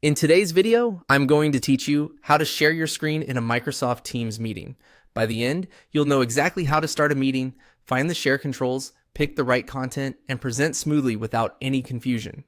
In today's video, I'm going to teach you how to share your screen in a Microsoft Teams meeting. By the end, you'll know exactly how to start a meeting, find the share controls, pick the right content, and present smoothly without any confusion.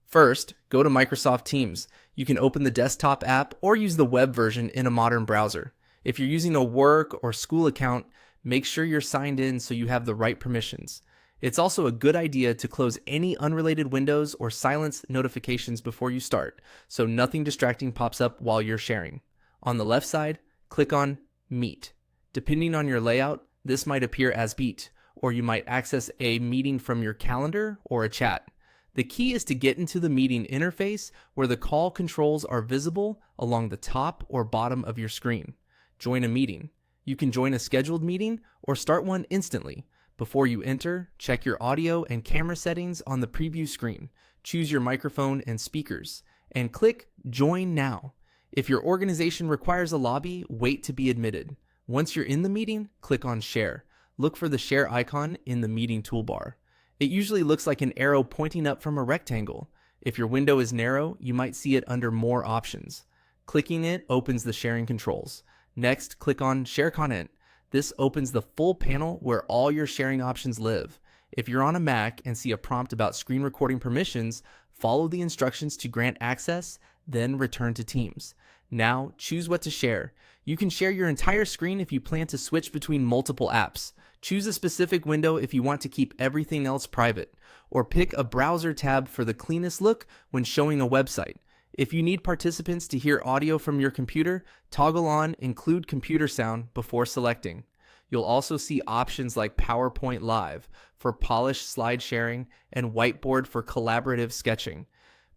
First, go to Microsoft Teams. You can open the desktop app or use the web version in a modern browser. If you're using a work or school account, make sure you're signed in so you have the right permissions. It's also a good idea to close any unrelated windows or silence notifications before you start, so nothing distracting pops up while you're sharing. On the left side, click on Meet. Depending on your layout, this might appear as Meet, or you might access a meeting from your calendar or a chat. The key is to get into the meeting interface where the call controls are visible along the top or bottom of your screen. Join a meeting. You can join a scheduled meeting or start one instantly. Before you enter, check your audio and camera settings on the preview screen. Choose your microphone and speakers, and click Join Now. If your organization requires a lobby, wait to be admitted. Once you're in the meeting, click on Share. Look for the share icon in the meeting toolbar. It usually looks like an arrow pointing up from a rectangle. If your window is narrow, you might see it under More Options. Clicking it opens the sharing controls. Next, click on Share Content. This opens the full panel where all your sharing options live. If you're on a Mac and see a prompt about screen recording permissions, follow the instructions to grant access, then return to Teams. Now, choose what to share. You can share your entire screen if you plan to switch between multiple apps. Choose a specific window if you want to keep everything else private, or pick a browser tab for the cleanest look when showing a website. If you need participants to hear audio from your computer, toggle on Include Computer Sound before selecting. You'll also see options like PowerPoint Live for polished slide sharing and Whiteboard for collaborative sketching.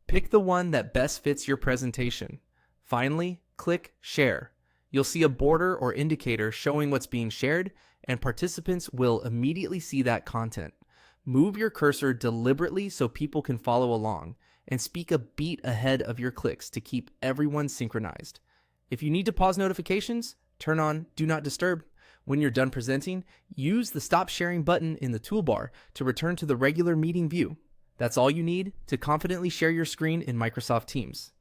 Pick the one that best fits your presentation. Finally, click Share. You'll see a border or indicator showing what's being shared, and participants will immediately see that content. Move your cursor deliberately so people can follow along, and speak a beat ahead of your clicks to keep everyone synchronized. If you need to pause notifications, turn on Do Not Disturb. When you're done presenting, use the Stop Sharing button in the toolbar to return to the regular meeting view. That's all you need to confidently share your screen in Microsoft Teams.